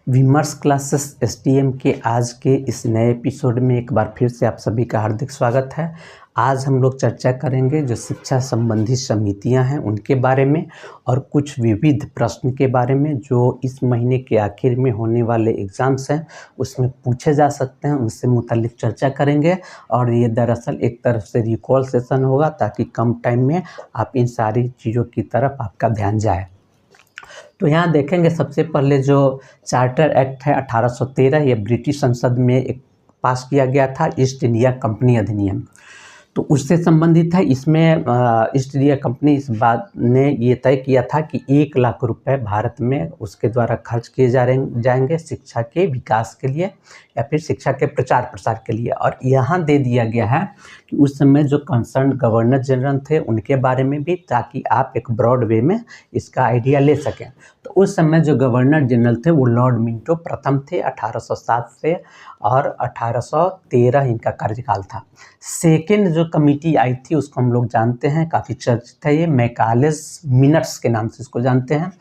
विमर्श classes STM के आज के इस नए एपिसोड में एक बार फिर से आप सभी का हार्दिक स्वागत है। आज हम लोग चर्चा करेंगे जो शिक्षा संबंधी समितियां हैं उनके बारे में और कुछ विविध प्रश्न के बारे में जो इस महीने के आखिर में होने वाले एग्ज़ाम्स हैं उसमें पूछे जा सकते हैं, उनसे मुतालिक चर्चा करेंगे। और ये दरअसल एक तरफ से रिकॉल सेशन होगा ताकि कम टाइम में आप इन सारी चीज़ों की तरफ आपका ध्यान जाए। तो यहाँ देखेंगे सबसे पहले जो चार्टर एक्ट है 1813, ये ब्रिटिश संसद में एक पास किया गया था, ईस्ट इंडिया कंपनी अधिनियम। तो उससे संबंधित है। इसमें ईस्ट इंडिया कंपनी इस बात ने ये तय किया था कि 1 लाख रुपए भारत में उसके द्वारा खर्च किए जाएंगे शिक्षा के विकास के लिए या फिर शिक्षा के प्रचार प्रसार के लिए। और यहाँ दे दिया गया है कि उस समय जो कंसर्न गवर्नर जनरल थे उनके बारे में भी, ताकि आप एक ब्रॉड वे में इसका आइडिया ले सकें। तो उस समय जो गवर्नर जनरल थे वो लॉर्ड मिंटो प्रथम थे 1807 से, और 1813 इनका कार्यकाल था। सेकेंड जो कमेटी आई थी उसको हम लोग जानते हैं, काफ़ी चर्चित है, ये मैकालेस मिनट्स के नाम से इसको जानते हैं।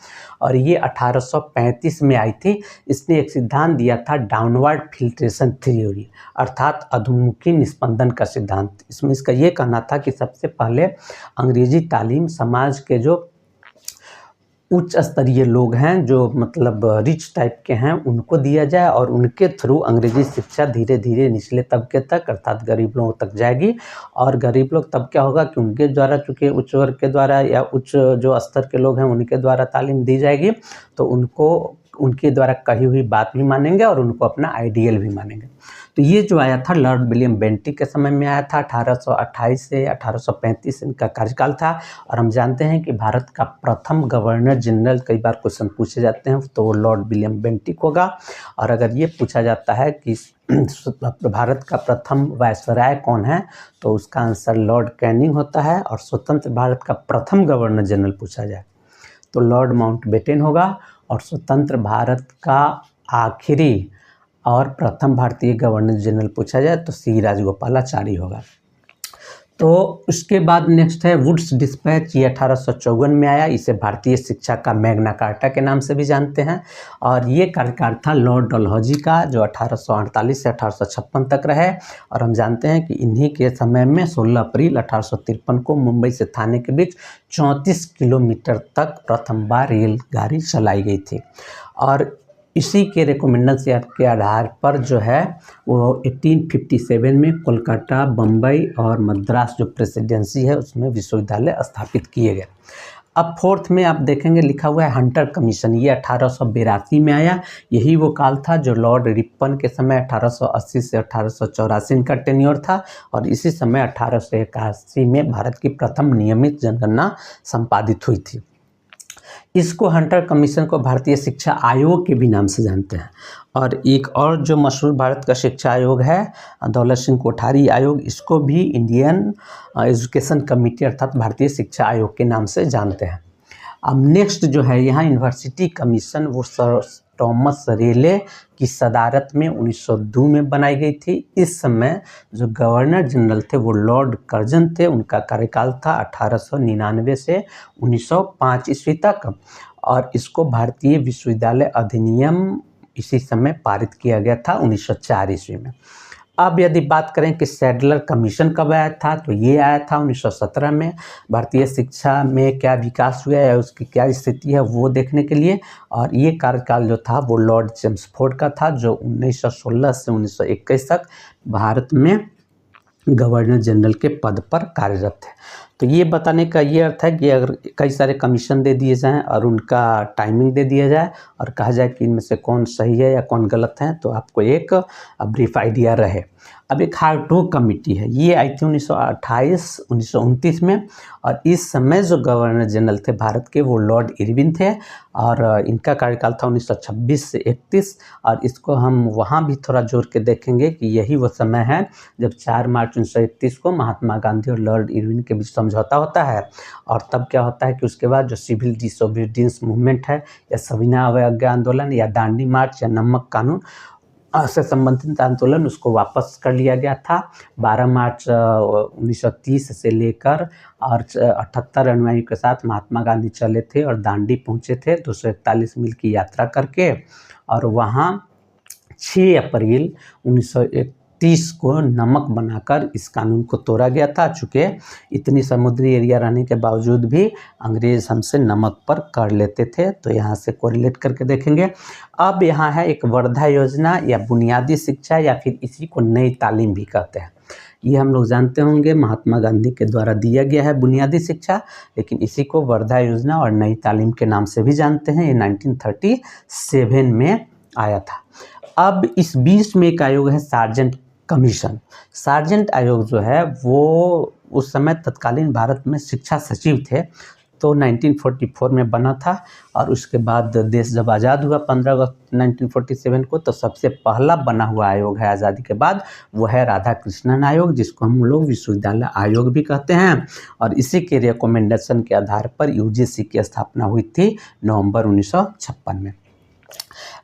और ये 1835 में आई थी। इसने एक सिद्धांत दिया था डाउनवर्ड फिल्ट्रेशन थ्योरी, अर्थात अधोमुखी निस्पंदन का सिद्धांत। इसमें इसका ये कहना था कि सबसे पहले अंग्रेजी तालीम समाज के जो उच्च स्तरीय लोग हैं, जो मतलब रिच टाइप के हैं, उनको दिया जाए और उनके थ्रू अंग्रेजी शिक्षा धीरे धीरे निचले तबके तक अर्थात गरीब लोगों तक जाएगी। और गरीब लोग तब क्या होगा कि उनके द्वारा, चूँकि उच्च वर्ग के द्वारा या उच्च जो स्तर के लोग हैं उनके द्वारा तालीम दी जाएगी, तो उनको उनके द्वारा कही हुई बात भी मानेंगे और उनको अपना आइडियल भी मानेंगे। तो ये जो आया था लॉर्ड विलियम बेंटिक के समय में आया था, 1828 से 1835 इनका कार्यकाल था। और हम जानते हैं कि भारत का प्रथम गवर्नर जनरल, कई बार क्वेश्चन पूछे जाते हैं तो वो लॉर्ड विलियम बेंटिक होगा। और अगर ये पूछा जाता है कि भारत का प्रथम वायसराय कौन है, तो उसका आंसर लॉर्ड कैनिंग होता है। और स्वतंत्र भारत का प्रथम गवर्नर जनरल पूछा जाए तो लॉर्ड माउंटबेटन होगा। और स्वतंत्र भारत का आखिरी और प्रथम भारतीय गवर्नर जनरल पूछा जाए तो सी राजगोपालाचारी होगा। तो उसके बाद नेक्स्ट है वुड्स डिस्पैच, ये 1854 में आया। इसे भारतीय शिक्षा का मैग्ना कार्टा के नाम से भी जानते हैं। और ये कार्यकाल था लॉर्ड डलहौजी का, जो 1848 से 1856 तक रहे। और हम जानते हैं कि इन्हीं के समय में 16 अप्रैल 1853 को मुंबई से थाने के बीच 34 किलोमीटर तक प्रथम बार रेलगाड़ी चलाई गई थी। और इसी के रिकमेंडेशन के आधार पर जो है वो 1857 में कोलकाता, बम्बई और मद्रास जो प्रेसिडेंसी है उसमें विश्वविद्यालय स्थापित किए गए। अब फोर्थ में आप देखेंगे लिखा हुआ है हंटर कमीशन, ये 1882 में आया। यही वो काल था जो लॉर्ड रिपन के समय 1880 से 1884 इनका टेन्योर था। और इसी समय 1881 में भारत की प्रथम नियमित जनगणना संपादित हुई थी। इसको हंटर कमीशन को भारतीय शिक्षा आयोग के भी नाम से जानते हैं। और एक और जो मशहूर भारत का शिक्षा आयोग है दौलत सिंह कोठारी आयोग, इसको भी इंडियन एजुकेशन कमेटी अर्थात भारतीय शिक्षा आयोग के नाम से जानते हैं। अब नेक्स्ट जो है यहाँ यूनिवर्सिटी कमीशन, वो सर थॉमस रेले की सदारत में 1902 में बनाई गई थी। इस समय जो गवर्नर जनरल थे वो लॉर्ड कर्जन थे। उनका कार्यकाल था 1899 से 1905 ईस्वी तक। और इसको भारतीय विश्वविद्यालय अधिनियम इसी समय पारित किया गया था 1904 ईस्वी में। अब यदि बात करें कि सैडलर कमीशन कब आया था, तो ये आया था 1917 में। भारतीय शिक्षा में क्या विकास हुआ है, उसकी क्या स्थिति है वो देखने के लिए। और ये कार्यकाल जो था वो लॉर्ड चेम्सफोर्ड का था, जो 1916 से 1921 तक भारत में गवर्नर जनरल के पद पर कार्यरत है। तो ये बताने का ये अर्थ है कि अगर कई सारे कमीशन दे दिए जाएं और उनका टाइमिंग दे दिया जाए और कहा जाए कि इनमें से कौन सही है या कौन गलत है, तो आपको एक ब्रीफ आइडिया रहे। अब एक हार्टोग कमेटी है, ये आई थी 1928-1929 में। और इस समय जो गवर्नर जनरल थे भारत के वो लॉर्ड इरविन थे। और इनका कार्यकाल था 1926 से 31। और इसको हम वहाँ भी थोड़ा जोड़ के देखेंगे कि यही वो समय है जब 4 मार्च 1931 को महात्मा गांधी और लॉर्ड इरविन के बीच समझौता होता है। और तब क्या होता है कि उसके बाद जो सिविल डिसोबीडियंस मूवमेंट है या सविनय अवज्ञा आंदोलन या दांडी मार्च या नमक कानून, से संबंधित आंदोलन उसको वापस कर लिया गया था। 12 मार्च 1930 से लेकर और 78 अनुयायियों के साथ महात्मा गांधी चले थे और दांडी पहुंचे थे 241 मील की यात्रा करके, और वहां 6 अप्रैल 1931 को नमक बनाकर इस कानून को तोड़ा गया था। चूँकि इतनी समुद्री एरिया रहने के बावजूद भी अंग्रेज़ हमसे नमक पर कर लेते थे, तो यहाँ से कोरिलेट करके देखेंगे। अब यहाँ है एक वर्धा योजना या बुनियादी शिक्षा, या फिर इसी को नई तालीम भी कहते हैं। ये हम लोग जानते होंगे महात्मा गांधी के द्वारा दिया गया है बुनियादी शिक्षा, लेकिन इसी को वर्धा योजना और नई तालीम के नाम से भी जानते हैं। ये 1937 में आया था। अब इस बीच में एक आयोग है सार्जेंट कमीशन। सार्जेंट आयोग जो है वो उस समय तत्कालीन भारत में शिक्षा सचिव थे, तो 1944 में बना था, और उसके बाद देश जब आज़ाद हुआ 15 अगस्त 1947 को, तो सबसे पहला बना हुआ आयोग है आज़ादी के बाद, वो है राधा कृष्णन आयोग, जिसको हम लोग विश्वविद्यालय आयोग भी कहते हैं। और इसी के रिकमेंडेशन के आधार पर यूजीसी की स्थापना हुई थी नवंबर 1956 में।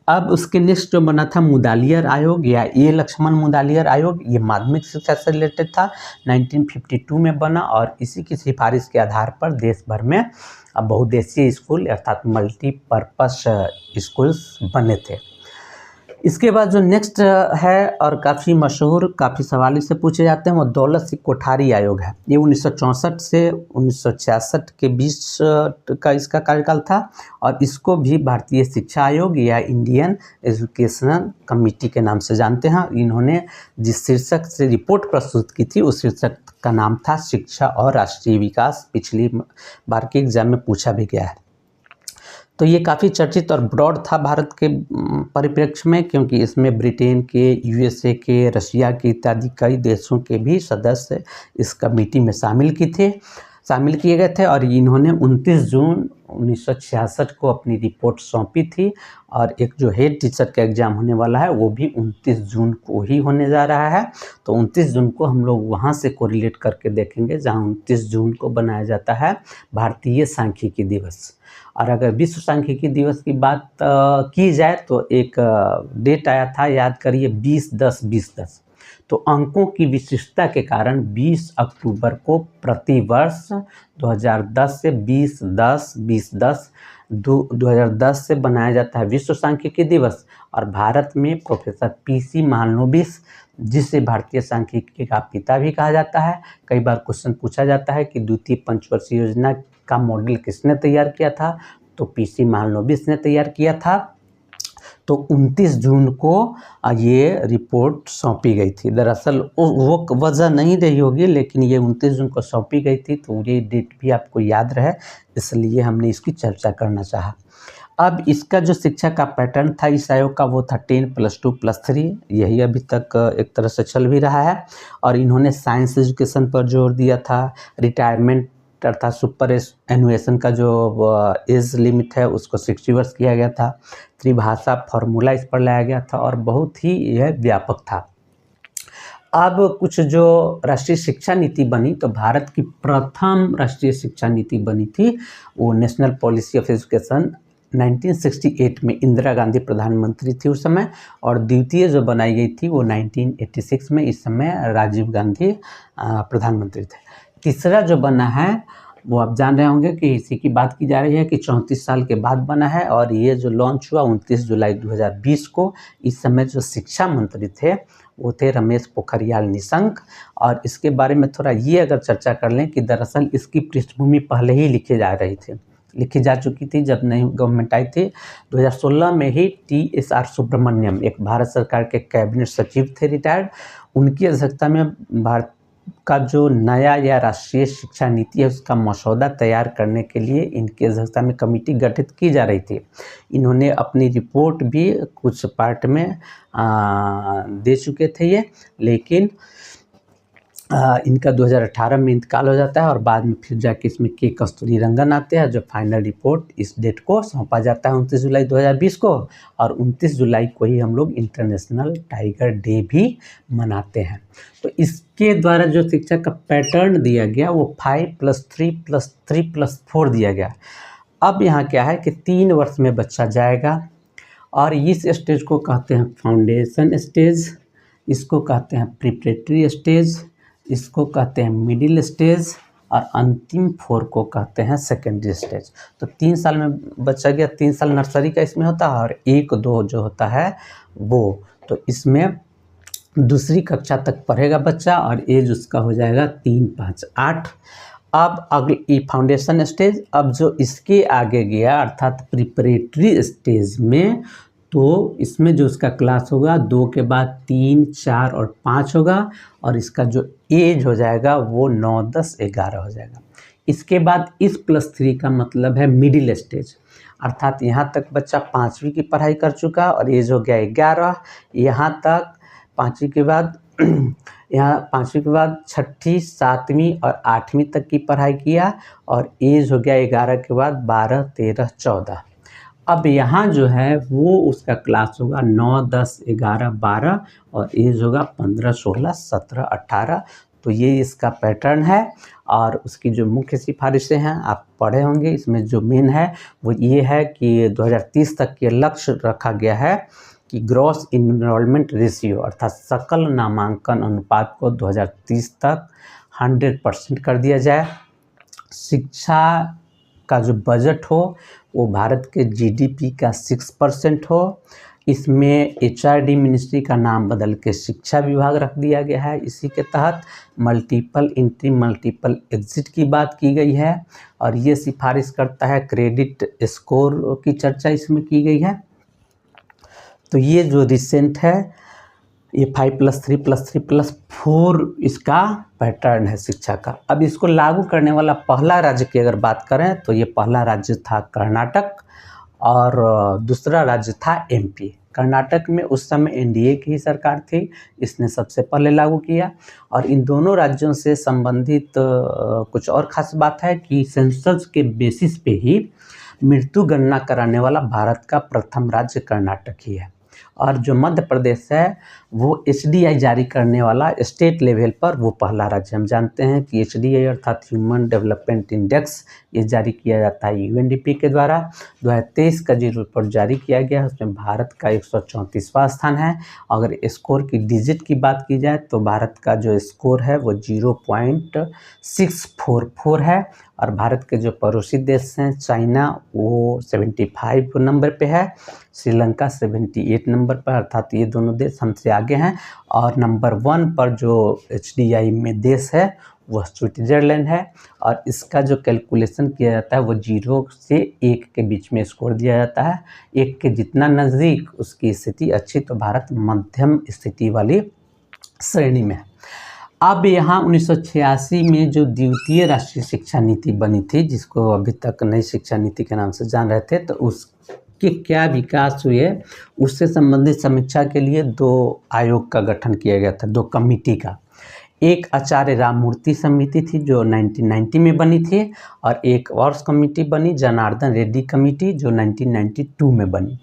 अब उसके नेक्स्ट जो बना था मुदालियर आयोग या ए लक्ष्मण मुदालियर आयोग, ये माध्यमिक शिक्षा से रिलेटेड था, 1952 में बना, और इसी की सिफारिश के आधार पर देश भर में बहुउद्देशीय स्कूल अर्थात मल्टीपर्पस स्कूल्स बने थे। इसके बाद जो नेक्स्ट है और काफ़ी मशहूर, काफ़ी सवाल इससे पूछे जाते हैं, वो दौलत सिंह कोठारी आयोग है। ये 1964 से 1966 के बीच का इसका कार्यकाल था, और इसको भी भारतीय शिक्षा आयोग या इंडियन एजुकेशनल कमेटी के नाम से जानते हैं। इन्होंने जिस शीर्षक से रिपोर्ट प्रस्तुत की थी उस शीर्षक का नाम था शिक्षा और राष्ट्रीय विकास। पिछली बार के एग्जाम में पूछा भी गया है। तो ये काफ़ी चर्चित और ब्रॉड था भारत के परिप्रेक्ष्य में, क्योंकि इसमें ब्रिटेन के, यूएसए के, रशिया के इत्यादि कई देशों के भी सदस्य इस कमेटी में शामिल किए गए थे। और इन्होंने 29 जून 1966 को अपनी रिपोर्ट सौंपी थी, और एक जो हेड टीचर का एग्ज़ाम होने वाला है वो भी 29 जून को ही होने जा रहा है। तो 29 जून को हम लोग वहाँ से कोरिलेट करके देखेंगे जहाँ 29 जून को बनाया जाता है भारतीय सांख्यिकी दिवस। और अगर विश्व सांख्यिकी दिवस की बात की जाए तो एक डेट आया था, याद करिए, 20-10-20-10। तो अंकों की विशिष्टता के कारण 20 अक्टूबर को प्रतिवर्ष 2010 से 2010 2010 से बनाया जाता है विश्व सांख्यिकी दिवस। और भारत में प्रोफेसर पीसी महालनोबिस, जिसे भारतीय सांख्यिकी का पिता भी कहा जाता है, कई बार क्वेश्चन पूछा जाता है कि द्वितीय पंचवर्षीय योजना का मॉडल किसने तैयार किया था, तो पीसी महालनोबिस ने तैयार किया था। तो 29 जून को ये रिपोर्ट सौंपी गई थी। दरअसल वो वजह नहीं रही होगी, लेकिन ये 29 जून को सौंपी गई थी, तो ये डेट भी आपको याद रहे, इसलिए हमने इसकी चर्चा करना चाहा। अब इसका जो शिक्षा का पैटर्न था इस आयोग का, वो था 10+2+3, यही अभी तक एक तरह से चल भी रहा है। और इन्होंने साइंस एजुकेशन पर जोर दिया था, रिटायरमेंट अर्थात सुपर एनुएशन का जो एज लिमिट है उसको 60 वर्ष किया गया था, त्रिभाषा फॉर्मूला इस पर लाया गया था, और बहुत ही यह व्यापक था। अब कुछ जो राष्ट्रीय शिक्षा नीति बनी, तो भारत की प्रथम राष्ट्रीय शिक्षा नीति बनी थी, वो नेशनल पॉलिसी ऑफ एजुकेशन 1968 में इंदिरा गांधी प्रधानमंत्री थी उस समय, और द्वितीय जो बनाई गई थी वो 1986 में, इस समय राजीव गांधी प्रधानमंत्री थे। तीसरा जो बना है वो आप जान रहे होंगे कि इसी की बात की जा रही है कि 34 साल के बाद बना है, और ये जो लॉन्च हुआ 29 जुलाई 2020 को। इस समय जो शिक्षा मंत्री थे वो थे रमेश पोखरियाल निशंक। और इसके बारे में थोड़ा ये अगर चर्चा कर लें कि दरअसल इसकी पृष्ठभूमि पहले ही लिखी जा चुकी थी जब नई गवर्नमेंट आई थी। 2016 में ही TSR सुब्रमण्यम, एक भारत सरकार के कैबिनेट सचिव थे रिटायर्ड, उनकी अध्यक्षता में भारत का जो नया या राष्ट्रीय शिक्षा नीति है उसका मसौदा तैयार करने के लिए इनकी अध्यक्षता में कमेटी गठित की जा रही थी। इन्होंने अपनी रिपोर्ट भी कुछ पार्ट में दे चुके थे ये, लेकिन इनका 2018 में इंतकाल हो जाता है, और बाद में फिर जाके इसमें के कस्तूरी रंगन आते हैं। जो फाइनल रिपोर्ट इस डेट को सौंपा जाता है 29 जुलाई 2020 को, और 29 जुलाई को ही हम लोग इंटरनेशनल टाइगर डे भी मनाते हैं। तो इसके द्वारा जो शिक्षा का पैटर्न दिया गया वो 5+3+3+4 दिया गया। अब यहाँ क्या है कि 3 वर्ष में बच्चा जाएगा और इस स्टेज को कहते हैं फाउंडेशन स्टेज, इसको कहते हैं प्रिपरेटरी स्टेज, इसको कहते हैं मिडिल स्टेज और अंतिम 4 को कहते हैं सेकेंडरी स्टेज। तो 3 साल में बच्चा गया, 3 साल नर्सरी का इसमें होता है और 1-2 जो होता है वो, तो इसमें दूसरी कक्षा तक पढ़ेगा बच्चा और एज उसका हो जाएगा 3, 5, 8। अब अगली फाउंडेशन स्टेज, अब जो इसके आगे गया अर्थात प्रिपरेटरी स्टेज में, तो इसमें जो उसका क्लास होगा 2 के बाद 3, 4 और 5 होगा और इसका जो एज हो जाएगा वो 9, 10, 11 हो जाएगा। इसके बाद इस +3 का मतलब है मिडिल स्टेज, अर्थात यहाँ तक बच्चा 5वीं की पढ़ाई कर चुका और एज हो गया 11। यहाँ तक 5वीं के बाद यहाँ 5वीं के बाद 6ठी, 7वीं और 8वीं तक की पढ़ाई किया और एज हो गया 11 के बाद 12, 13, 14। अब यहाँ जो है वो उसका क्लास होगा 9, 10, 11, 12 और एज होगा 15, 16, 17, 18। तो ये इसका पैटर्न है और उसकी जो मुख्य सिफारिशें हैं आप पढ़े होंगे। इसमें जो मेन है वो ये है कि 2030 तक के लक्ष्य रखा गया है कि ग्रॉस इनरोलमेंट रेशियो अर्थात सकल नामांकन अनुपात को 2030 तक 100% कर दिया जाए। शिक्षा का जो बजट हो वो भारत के जीडीपी का 6% हो। इसमें एचआरडी मिनिस्ट्री का नाम बदल के शिक्षा विभाग रख दिया गया है। इसी के तहत मल्टीपल एंट्री मल्टीपल एग्जिट की बात की गई है और ये सिफारिश करता है। क्रेडिट स्कोर की चर्चा इसमें की गई है। तो ये जो रिसेंट है ये 5+3+3+4 इसका पैटर्न है शिक्षा का। अब इसको लागू करने वाला पहला राज्य की अगर बात करें तो ये पहला राज्य था कर्नाटक और दूसरा राज्य था एमपी। कर्नाटक में उस समय एनडीए की ही सरकार थी, इसने सबसे पहले लागू किया। और इन दोनों राज्यों से संबंधित कुछ और ख़ास बात है कि सेंसस के बेसिस पे ही मृत्यु गणना कराने वाला भारत का प्रथम राज्य कर्नाटक ही है। और जो मध्य प्रदेश है वो एचडीआई जारी करने वाला स्टेट लेवल पर वो पहला राज्य। हम जानते हैं कि एचडीआई अर्थात ह्यूमन डेवलपमेंट इंडेक्स ये जारी किया जाता है यूएनडीपी के द्वारा। 2023 का जो रिपोर्ट जारी किया गया है उसमें भारत का 134वां स्थान है। अगर स्कोर की डिजिट की बात की जाए तो भारत का जो स्कोर है वो 0.644 है और भारत के जो पड़ोसी देश हैं चाइना वो 75 नंबर पे है, श्रीलंका 78 नंबर पर, अर्थात ये दोनों देश हमसे आगे हैं। और नंबर 1 पर जो एचडीआई में देश है वह स्विट्जरलैंड है और इसका जो कैलकुलेशन किया जाता है वो 0 से 1 के बीच में स्कोर दिया जाता है। 1 के जितना नज़दीक उसकी स्थिति अच्छी, तो भारत मध्यम स्थिति वाली श्रेणी में है। अब यहाँ 1986 में जो द्वितीय राष्ट्रीय शिक्षा नीति बनी थी, जिसको अभी तक नई शिक्षा नीति के नाम से जान रहे थे, तो उसके क्या विकास हुए उससे संबंधित समीक्षा के लिए 2 आयोग का गठन किया गया था, 2 कमेटी का। एक आचार्य राममूर्ति समिति थी जो 1990 में बनी थी और एक और कमेटी बनी जनार्दन रेड्डी कमेटी जो 1992 में बनी।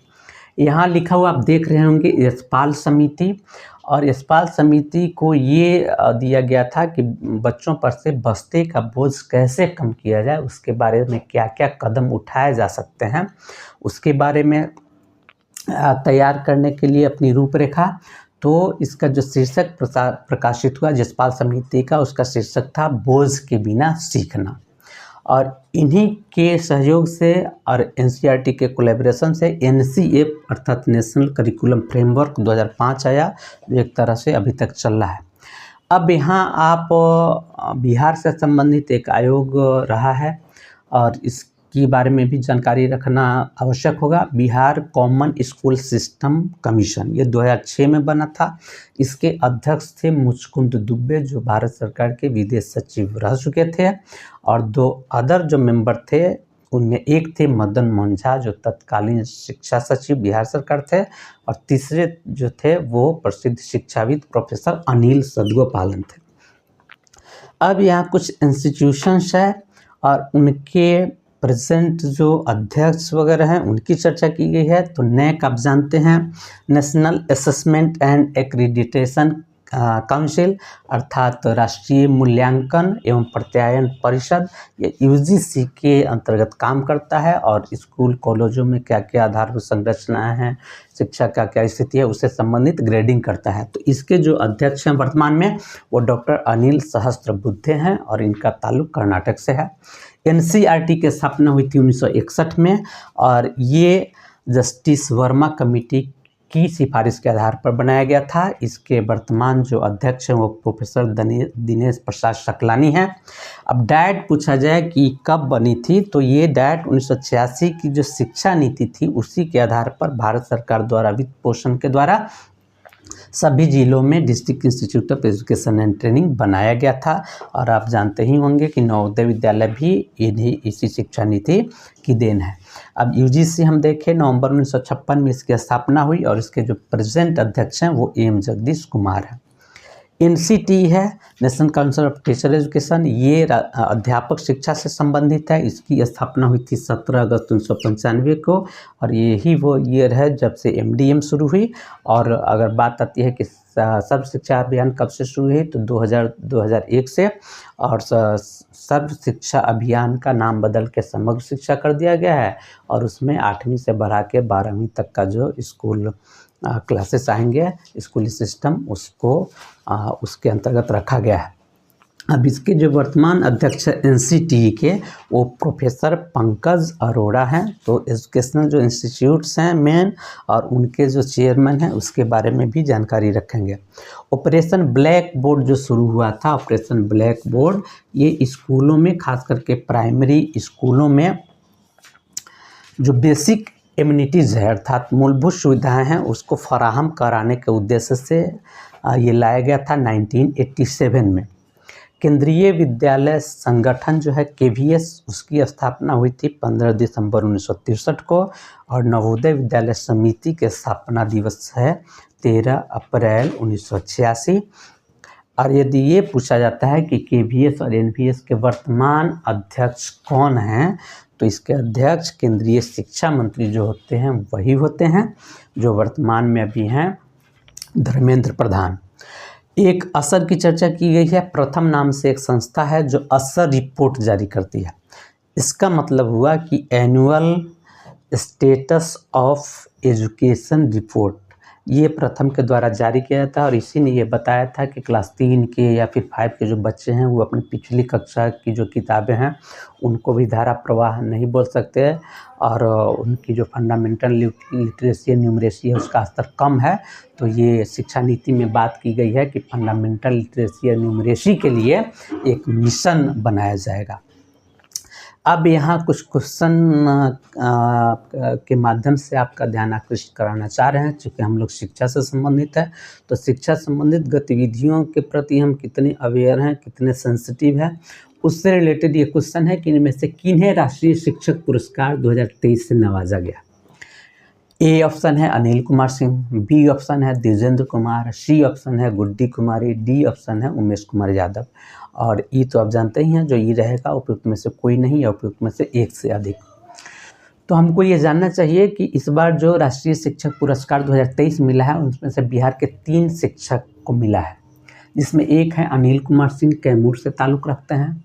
यहाँ लिखा हुआ आप देख रहे होंगे यशपाल समिति, और यशपाल समिति को ये दिया गया था कि बच्चों पर से बस्ते का बोझ कैसे कम किया जाए, उसके बारे में क्या क्या कदम उठाए जा सकते हैं, उसके बारे में तैयार करने के लिए अपनी रूपरेखा। तो इसका जो शीर्षक प्रकाशित हुआ यशपाल समिति का, उसका शीर्षक था बोझ के बिना सीखना। और इन्हीं के सहयोग से और एनसीईआरटी के कोलैबोरेशन से एनसीएफ अर्थात नेशनल करिकुलम फ्रेमवर्क 2005 आया, जो एक तरह से अभी तक चल रहा है। अब यहाँ आप बिहार से संबंधित एक आयोग रहा है और इसके बारे में भी जानकारी रखना आवश्यक होगा। Bihar common school system commission, ये 2006 में बना था। इसके अध्यक्ष थे मुचकुंद दुबे जो भारत सरकार के विदेश सचिव रह चुके थे, और 2 अदर जो मेंबर थे उनमें एक थे मदन मोहन झा जो तत्कालीन शिक्षा सचिव बिहार सरकार थे, और तीसरे जो थे वो प्रसिद्ध शिक्षाविद प्रोफेसर अनिल सदगोपालन थे। अब यहाँ कुछ इंस्टीट्यूशंस है और उनके प्रेजेंट जो अध्यक्ष वगैरह हैं उनकी चर्चा की गई है। तो नैक आप जानते हैं, national assessment and accreditation council अर्थात राष्ट्रीय मूल्यांकन एवं प्रत्यायन परिषद, ये यूजीसी के अंतर्गत काम करता है और स्कूल कॉलेजों में क्या क्या आधारभूत संरचनाएं हैं, शिक्षा का क्या स्थिति है, उससे संबंधित ग्रेडिंग करता है। तो इसके जो अध्यक्ष हैं वर्तमान में वो डॉक्टर अनिल सहस्त्रबुद्धे हैं और इनका ताल्लुक कर्नाटक से है। एनसीईआरटी की स्थापना हुई थी 1961 में और ये जस्टिस वर्मा कमेटी की सिफारिश के आधार पर बनाया गया था। इसके वर्तमान जो अध्यक्ष हैं वो प्रोफेसर दिनेश प्रसाद सकलानी हैं। अब डायट पूछा जाए कि कब बनी थी, तो ये डायट 1986 की जो शिक्षा नीति थी उसी के आधार पर भारत सरकार द्वारा वित्त पोषण के द्वारा सभी जिलों में district institute of education and training बनाया गया था। और आप जानते ही होंगे कि नवोदय विद्यालय भी इसी शिक्षा नीति की देन है। अब यूजीसी हम देखें, नवंबर 1956 में इसकी स्थापना हुई और इसके जो प्रेजेंट अध्यक्ष हैं वो एम जगदीश कुमार हैं। एनसीटी है, national council of teacher education, ये अध्यापक शिक्षा से संबंधित है। इसकी स्थापना हुई थी 17 अगस्त 1995 को और यही वो ईयर है जब से एमडीएम शुरू हुई। और अगर बात आती है कि सर्व शिक्षा अभियान कब से शुरू हुई, तो 2001 से, और सर्व शिक्षा अभियान का नाम बदल के समग्र शिक्षा कर दिया गया है और उसमें 8वीं से बढ़ा के 12वीं तक का जो स्कूल क्लासेस आएंगे, स्कूली सिस्टम, उसको उसके अंतर्गत रखा गया है। अब इसके जो वर्तमान अध्यक्ष एनसीटी के वो प्रोफेसर पंकज अरोड़ा हैं। तो एजुकेशनल जो इंस्टीट्यूट्स हैं मेन और उनके जो चेयरमैन हैं उसके बारे में भी जानकारी रखेंगे। ऑपरेशन ब्लैक बोर्ड जो शुरू हुआ था, ऑपरेशन ब्लैक बोर्ड, ये स्कूलों में खास करके प्राइमरी स्कूलों में जो बेसिक एम्यूनिटीज़ है अर्थात मूलभूत सुविधाएं हैं उसको फराहम कराने के उद्देश्य से ये लाया गया था 1987 में। केंद्रीय विद्यालय संगठन जो है केवीएस, उसकी स्थापना हुई थी 15 दिसंबर 1963 को और नवोदय विद्यालय समिति के स्थापना दिवस है 13 अप्रैल 1986। और यदि ये पूछा जाता है कि केवीएस और एनवीएस के वर्तमान अध्यक्ष कौन हैं, तो इसके अध्यक्ष केंद्रीय शिक्षा मंत्री जो होते हैं वही होते हैं, जो वर्तमान में अभी हैं धर्मेंद्र प्रधान। एक असर की चर्चा की गई है। प्रथम नाम से एक संस्था है जो असर रिपोर्ट जारी करती है। इसका मतलब हुआ कि annual status of education report, ये प्रथम के द्वारा जारी किया था और इसी ने ये बताया था कि क्लास 3 के या फिर 5 के जो बच्चे हैं वो अपनी पिछली कक्षा की जो किताबें हैं उनको भी धारा प्रवाह नहीं बोल सकते हैं और उनकी जो फंडामेंटल लिटरेसी न्यूमरेसी है उसका स्तर कम है। तो ये शिक्षा नीति में बात की गई है कि फंडामेंटल लिटरेसी और न्यूमरेसी के लिए एक मिशन बनाया जाएगा। अब यहाँ कुछ क्वेश्चन के माध्यम से आपका ध्यान आकृष्ट कराना चाह रहे हैं। चूँकि हम लोग शिक्षा से संबंधित है तो शिक्षा संबंधित गतिविधियों के प्रति हम कितने अवेयर हैं, कितने सेंसिटिव हैं, उससे रिलेटेड ये क्वेश्चन है कि इनमें से किन्हें राष्ट्रीय शिक्षक पुरस्कार 2023 से नवाजा गया। ए ऑप्शन है अनिल कुमार सिंह, बी ऑप्शन है द्विजेंद्र कुमार, सी ऑप्शन है गुड्डी कुमारी, डी ऑप्शन है उमेश कुमार यादव। और ई तो आप जानते ही हैं, जो ई रहेगा उपयुक्त में से कोई नहीं या उपयुक्त में से एक से अधिक। तो हमको ये जानना चाहिए कि इस बार जो राष्ट्रीय शिक्षक पुरस्कार 2023 मिला है उसमें से बिहार के 3 शिक्षक को मिला है, जिसमें एक है अनिल कुमार सिंह, कैमूर से ताल्लुक़ रखते हैं।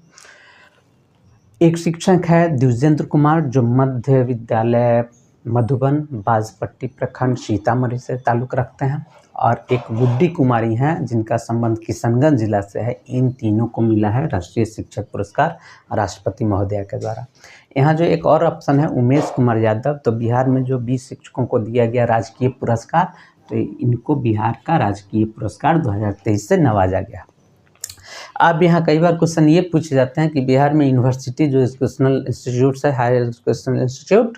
एक शिक्षक है द्विजेंद्र कुमार जो मध्य विद्यालय मधुबन बाजपट्टी प्रखंड सीतामढ़ी से ताल्लुक़ रखते हैं, और एक गुड्डी कुमारी हैं जिनका संबंध किशनगंज जिला से है। इन तीनों को मिला है राष्ट्रीय शिक्षक पुरस्कार राष्ट्रपति महोदया के द्वारा। यहाँ जो एक और ऑप्शन है उमेश कुमार यादव, तो बिहार में जो 20 शिक्षकों को दिया गया राजकीय पुरस्कार, तो इनको बिहार का राजकीय पुरस्कार 2023 से नवाजा गया। अब यहाँ कई बार क्वेश्चन ये पूछे जाते हैं कि बिहार में यूनिवर्सिटी जो एजुकेशनल इंस्टीट्यूट्स है, हायर एजुकेशनल इंस्टीट्यूट,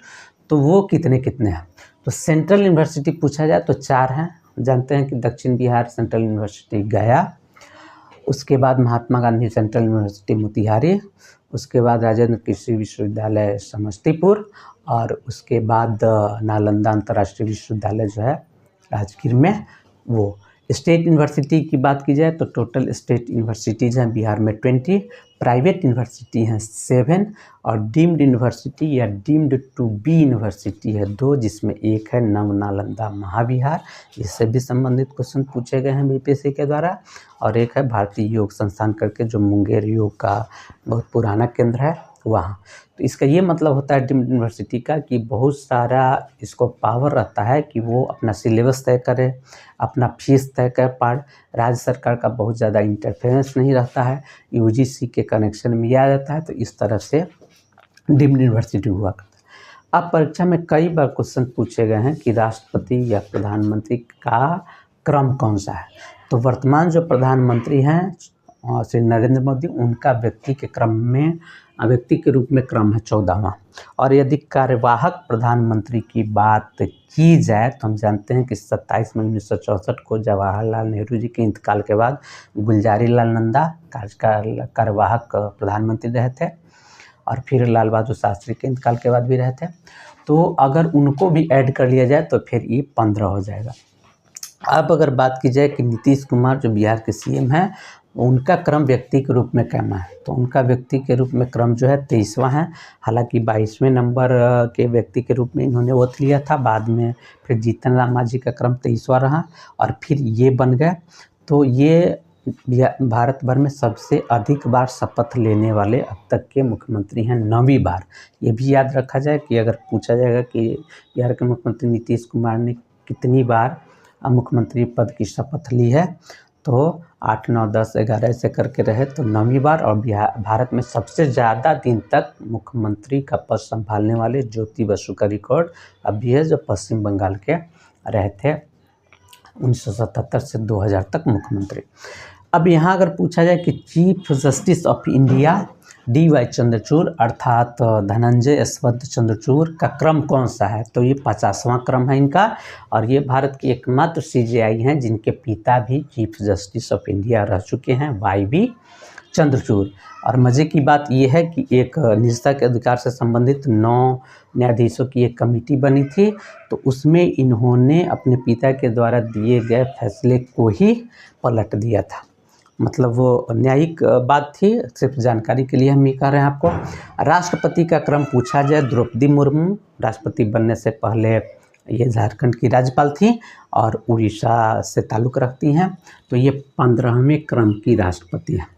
तो वो कितने कितने हैं। तो सेंट्रल यूनिवर्सिटी पूछा जाए तो 4 हैं। जानते हैं कि दक्षिण बिहार सेंट्रल यूनिवर्सिटी गया, उसके बाद महात्मा गांधी सेंट्रल यूनिवर्सिटी मोतिहारी, उसके बाद राजेंद्र कृषि विश्वविद्यालय समस्तीपुर, और उसके बाद नालंदा अंतर्राष्ट्रीय विश्वविद्यालय जो है राजगीर में। वो स्टेट यूनिवर्सिटी की बात की जाए तो टोटल स्टेट यूनिवर्सिटीज़ हैं बिहार में 20, प्राइवेट यूनिवर्सिटी हैं 7 और डीम्ड यूनिवर्सिटी या डीम्ड टू बी यूनिवर्सिटी है 2, जिसमें एक है नव नालंदा महाविहार, इससे भी संबंधित क्वेश्चन पूछे गए हैं बीपीएससी के द्वारा। और एक है भारतीय योग संस्थान करके, जो मुंगेर योग का बहुत पुराना केंद्र है वहाँ। तो इसका ये मतलब होता है डीम्ड यूनिवर्सिटी का कि बहुत सारा इसको पावर रहता है कि वो अपना सिलेबस तय करे, अपना फीस तय कर पाए। राज्य सरकार का बहुत ज़्यादा इंटरफेरेंस नहीं रहता है, यूजीसी के कनेक्शन में आ जाता है। तो इस तरह से डीम्ड यूनिवर्सिटी हुआ करता है। अब परीक्षा में कई बार क्वेश्चन पूछे गए हैं कि राष्ट्रपति या प्रधानमंत्री का क्रम कौन सा है। तो वर्तमान जो प्रधानमंत्री हैं श्री नरेंद्र मोदी, उनका व्यक्ति के रूप में क्रम है 14वां। और यदि कार्यवाहक प्रधानमंत्री की बात की जाए तो हम जानते हैं कि 27 मई 1964 को जवाहरलाल नेहरू जी के इंतकाल के बाद गुलजारी लाल नंदा कार्यवाहक प्रधानमंत्री रहे थे, और फिर लाल बहादुर शास्त्री के इंतकाल के बाद भी रहे थे। तो अगर उनको भी ऐड कर लिया जाए तो फिर ये 15 हो जाएगा। अब अगर बात की जाए कि नीतीश कुमार जो बिहार के सीएम हैं, उनका क्रम व्यक्ति के रूप में कैमा है, तो उनका व्यक्ति के रूप में क्रम जो है 23वां है। हालांकि 22वें नंबर के व्यक्ति के रूप में इन्होंने वोट लिया था, बाद में फिर जीतन राम मांझी का क्रम 23वां रहा और फिर ये बन गए। तो ये भारत भर में सबसे अधिक बार शपथ लेने वाले अब तक के मुख्यमंत्री हैं, 9वीं बार। ये भी याद रखा जाए कि अगर पूछा जाएगा कि बिहार के मुख्यमंत्री नीतीश कुमार ने कितनी बार मुख्यमंत्री पद की शपथ ली है, तो 8, 9, 10, 11 ऐसे करके रहे, तो 9वीं बार। और भारत में सबसे ज़्यादा दिन तक मुख्यमंत्री का पद संभालने वाले ज्योति बसु का रिकॉर्ड अभी है, जो पश्चिम बंगाल के रहे थे 1977 से 2000 तक मुख्यमंत्री। अब यहाँ अगर पूछा जाए कि chief justice of India DY Chandrachud अर्थात धनंजय यशवंत चंद्रचूड़ का क्रम कौन सा है, तो ये 50वां क्रम है इनका। और ये भारत की एकमात्र CJI हैं जिनके पिता भी चीफ जस्टिस ऑफ इंडिया रह चुके हैं, YB चंद्रचूड़। और मज़े की बात यह है कि एक निजता के अधिकार से संबंधित 9 न्यायाधीशों की एक कमेटी बनी थी, तो उसमें इन्होंने अपने पिता के द्वारा दिए गए फैसले को ही पलट दिया था। मतलब वो न्यायिक बात थी, सिर्फ जानकारी के लिए हम ये कह रहे हैं आपको। राष्ट्रपति का क्रम पूछा जाए, द्रौपदी मुर्मू राष्ट्रपति बनने से पहले ये झारखंड की राज्यपाल थी और उड़ीसा से ताल्लुक़ रखती हैं, तो ये 15वें क्रम की राष्ट्रपति है।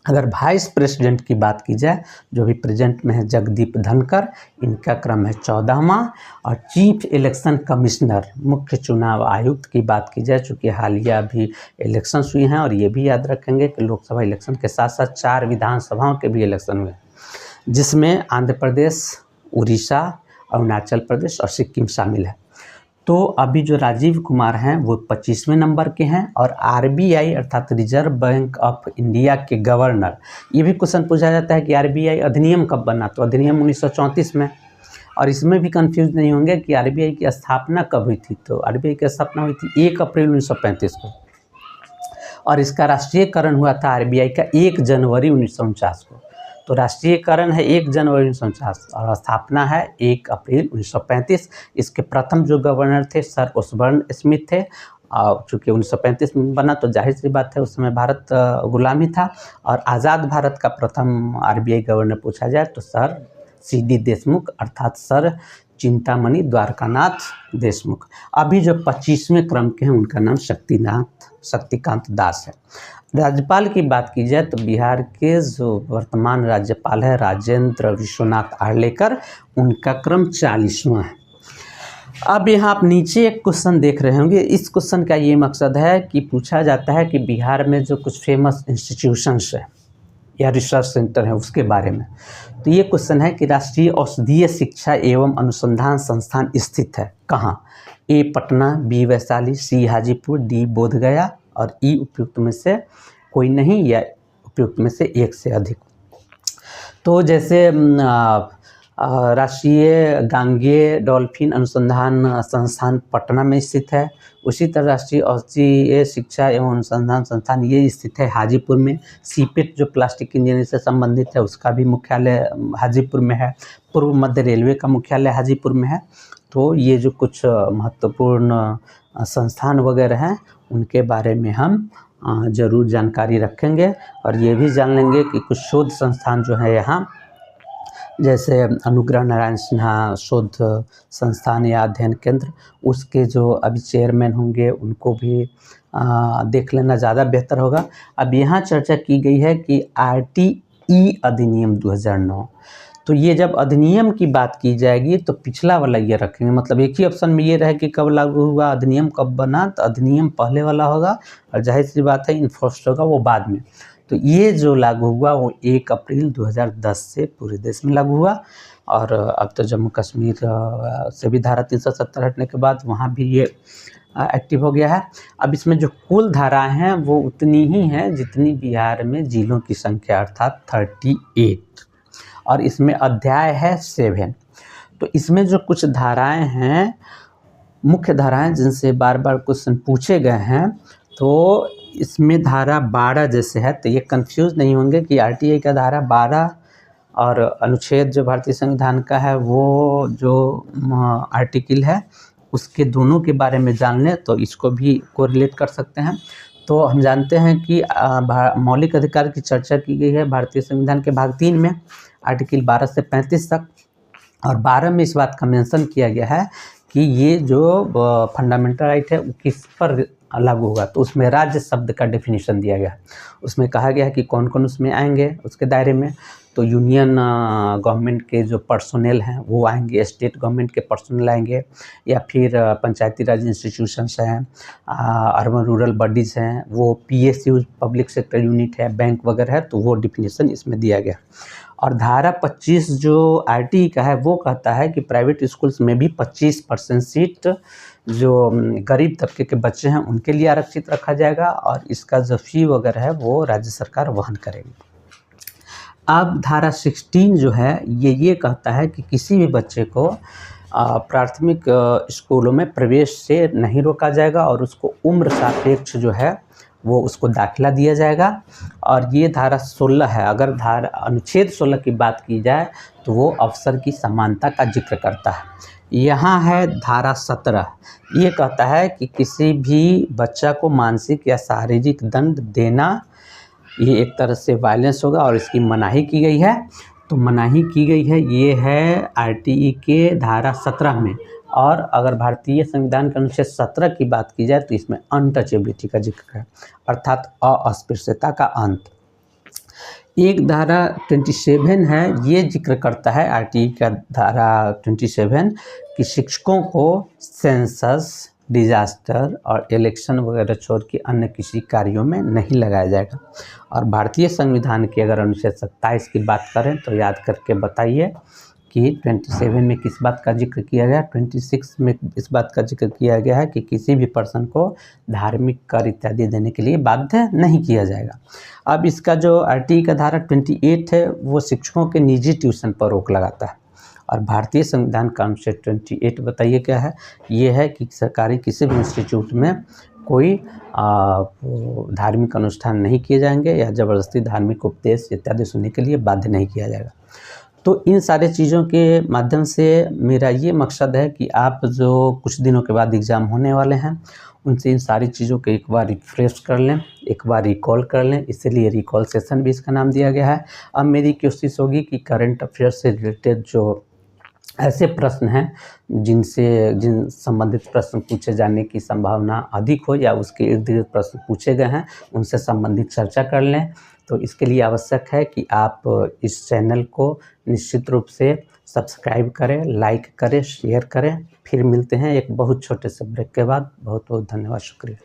अगर वाइस प्रेसिडेंट की बात की जाए, जो भी प्रेजेंट में है जगदीप धनखड़, इनका क्रम है 14वां। और चीफ इलेक्शन कमिश्नर मुख्य चुनाव आयुक्त की बात की जाए, चूँकि हालिया अभी इलेक्शंस हुए हैं, और ये भी याद रखेंगे कि लोकसभा इलेक्शन के साथ साथ 4 विधानसभाओं के भी इलेक्शन हुए, जिसमें आंध्र प्रदेश, उड़ीसा, अरुणाचल प्रदेश और सिक्किम शामिल है। तो अभी जो राजीव कुमार हैं वो 25वें नंबर के हैं। और RBI अर्थात रिजर्व बैंक ऑफ इंडिया के गवर्नर, ये भी क्वेश्चन पूछा जाता है कि RBI अधिनियम कब बना, तो अधिनियम 1934 में। और इसमें भी कंफ्यूज नहीं होंगे कि RBI की स्थापना कब हुई थी, तो RBI की स्थापना हुई थी 1 अप्रैल 1935 को, और इसका राष्ट्रीयकरण हुआ था RBI का 1 जनवरी 1949 को। तो राष्ट्रीयकरण है 1 जनवरी 1949 और स्थापना है 1 अप्रैल 1935। इसके प्रथम जो गवर्नर थे सर ओसबर्न स्मिथ थे, और चूँकि 1935 में बना तो जाहिर सी बात है उसमें भारत गुलाम ही था। और आज़ाद भारत का प्रथम RBI गवर्नर पूछा जाए तो सर CD देशमुख अर्थात सर चिंतामणि द्वारकानाथ देशमुख। अभी जो 25वें क्रम के हैं उनका नाम शक्तिकांत दास है। राज्यपाल की बात की जाए तो बिहार के जो वर्तमान राज्यपाल है राजेंद्र विश्वनाथ आर्लेकर, उनका क्रम 40वां है। अब यहाँ आप नीचे एक क्वेश्चन देख रहे होंगे, इस क्वेश्चन का ये मकसद है कि पूछा जाता है कि बिहार में जो कुछ फेमस इंस्टीट्यूशंस है या रिसर्च सेंटर है उसके बारे में। तो ये क्वेश्चन है कि राष्ट्रीय औषधीय शिक्षा एवं अनुसंधान संस्थान स्थित है कहाँ? A Patna, B Vaishali, C Hajipur, D Bodhgaya और E उपयुक्त में से कोई नहीं या उपयुक्त में से एक से अधिक। तो जैसे राष्ट्रीय गांगेय डॉल्फिन अनुसंधान संस्थान पटना में स्थित है, उसी तरह राष्ट्रीय औषधीय शिक्षा एवं अनुसंधान संस्थान ये स्थित है हाजीपुर में। सीपेट जो प्लास्टिक इंजीनियरिंग से संबंधित है उसका भी मुख्यालय हाजीपुर में है। पूर्व मध्य रेलवे का मुख्यालय हाजीपुर में है। तो ये जो कुछ महत्वपूर्ण संस्थान वगैरह हैं उनके बारे में हम ज़रूर जानकारी रखेंगे। और ये भी जान लेंगे कि कुछ शोध संस्थान जो है यहाँ, जैसे अनुग्रह नारायण सिन्हा शोध संस्थान या अध्ययन केंद्र, उसके जो अभी चेयरमैन होंगे उनको भी देख लेना ज़्यादा बेहतर होगा। अब यहाँ चर्चा की गई है कि RTE अधिनियम 2009, तो ये जब अधिनियम की बात की जाएगी तो पिछला वाला ये रखेंगे, मतलब एक ही ऑप्शन में ये रहे कि कब लागू हुआ, अधिनियम कब बना, तो अधिनियम पहले वाला होगा और जाहिर सी बात है इन्फोर्स्ड होगा वो बाद में। तो ये जो लागू हुआ वो 1 अप्रैल 2010 से पूरे देश में लागू हुआ। और अब तो जम्मू कश्मीर से भी धारा 370 हटने के बाद वहाँ भी ये एक्टिव हो गया है। अब इसमें जो कुल धाराएं हैं वो उतनी ही हैं जितनी बिहार में जिलों की संख्या, अर्थात 38, और इसमें अध्याय है 7। तो इसमें जो कुछ धाराएं हैं, मुख्य धाराएं जिनसे बार बार क्वेश्चन पूछे गए हैं, तो इसमें धारा 12 जैसे है, तो ये कंफ्यूज नहीं होंगे कि RTI का धारा 12 और अनुच्छेद जो भारतीय संविधान का है वो जो आर्टिकल है उसके दोनों के बारे में जान लें तो इसको भी कोरिलेट कर सकते हैं। तो हम जानते हैं कि मौलिक अधिकार की चर्चा की गई है भारतीय संविधान के भाग 3 में, आर्टिकल 12 से 35 तक, और 12 में इस बात का मेंशन किया गया है कि ये जो फंडामेंटल राइट है वो किस पर लागू होगा। तो उसमें राज्य शब्द का डेफिनेशन दिया गया है, उसमें कहा गया है कि कौन कौन उसमें आएंगे उसके दायरे में। तो यूनियन गवर्नमेंट के जो पर्सोनेल हैं वो आएंगे, स्टेट गवर्नमेंट के पर्सोनेल आएंगे, या फिर पंचायती राज इंस्टीट्यूशंस हैं, अर्बन रूरल बॉडीज़ हैं, वो PSU पब्लिक सेक्टर यूनिट है, बैंक वगैरह है, तो वो डिफिनीशन इसमें दिया गया। और धारा 25 जो RTI का है वो कहता है कि प्राइवेट स्कूल्स में भी 25% सीट जो गरीब तबके के बच्चे हैं उनके लिए आरक्षित रखा जाएगा, और इसका जो फी वगैरह है वो राज्य सरकार वहन करेगी। अब धारा 16 जो है ये कहता है कि किसी भी बच्चे को प्राथमिक स्कूलों में प्रवेश से नहीं रोका जाएगा और उसको उम्र सापेक्ष जो है वो उसको दाखिला दिया जाएगा। और ये धारा 16 है, अगर धारा अनुच्छेद 16 की बात की जाए तो वो अवसर की समानता का जिक्र करता है। यहाँ है धारा 17, ये कहता है कि किसी भी बच्चा को मानसिक या शारीरिक दंड देना ये एक तरह से वायलेंस होगा और इसकी मनाही की गई है। तो मनाही की गई है ये है RTI के धारा 17 में। और अगर भारतीय संविधान के अनुच्छेद 17 की बात की जाए तो इसमें अनटचेबिलिटी का जिक्र है, अर्थात अस्पृश्यता का अंत। एक धारा 27 है, ये जिक्र करता है RTI का धारा 27 कि शिक्षकों को सेंसस, डिजास्टर और इलेक्शन वगैरह छोड़ के अन्य किसी कार्यों में नहीं लगाया जाएगा। और भारतीय संविधान के अगर अनुच्छेद 27 की बात करें तो याद करके बताइए कि 27 में किस बात का जिक्र किया गया। 26 में इस बात का जिक्र किया गया है कि किसी भी पर्सन को धार्मिक कर इत्यादि देने के लिए बाध्य नहीं किया जाएगा। अब इसका जो RTI का धारा 28 है वो शिक्षकों के निजी ट्यूशन पर रोक लगाता है। और भारतीय संविधान का अनुच्छेद 28 बताइए क्या है, ये है कि सरकारी किसी भी इंस्टीट्यूट में कोई धार्मिक अनुष्ठान नहीं किए जाएंगे या ज़बरदस्ती धार्मिक उपदेश इत्यादि सुनने के लिए बाध्य नहीं किया जाएगा। तो इन सारे चीज़ों के माध्यम से मेरा ये मकसद है कि आप जो कुछ दिनों के बाद एग्ज़ाम होने वाले हैं उनसे इन सारी चीज़ों को एक बार रिफ्रेश कर लें, एक बार रिकॉल कर लें, इसलिए रिकॉल सेशन भी इसका नाम दिया गया है। अब मेरी कोशिश होगी कि करंट अफेयर से रिलेटेड जो ऐसे प्रश्न हैं जिन संबंधित प्रश्न पूछे जाने की संभावना अधिक हो या उसके इर्द गिर्द प्रश्न पूछे गए हैं उनसे संबंधित चर्चा कर लें। तो इसके लिए आवश्यक है कि आप इस चैनल को निश्चित रूप से सब्सक्राइब करें, लाइक करें, शेयर करें। फिर मिलते हैं एक बहुत छोटे से ब्रेक के बाद। बहुत बहुत धन्यवाद, शुक्रिया।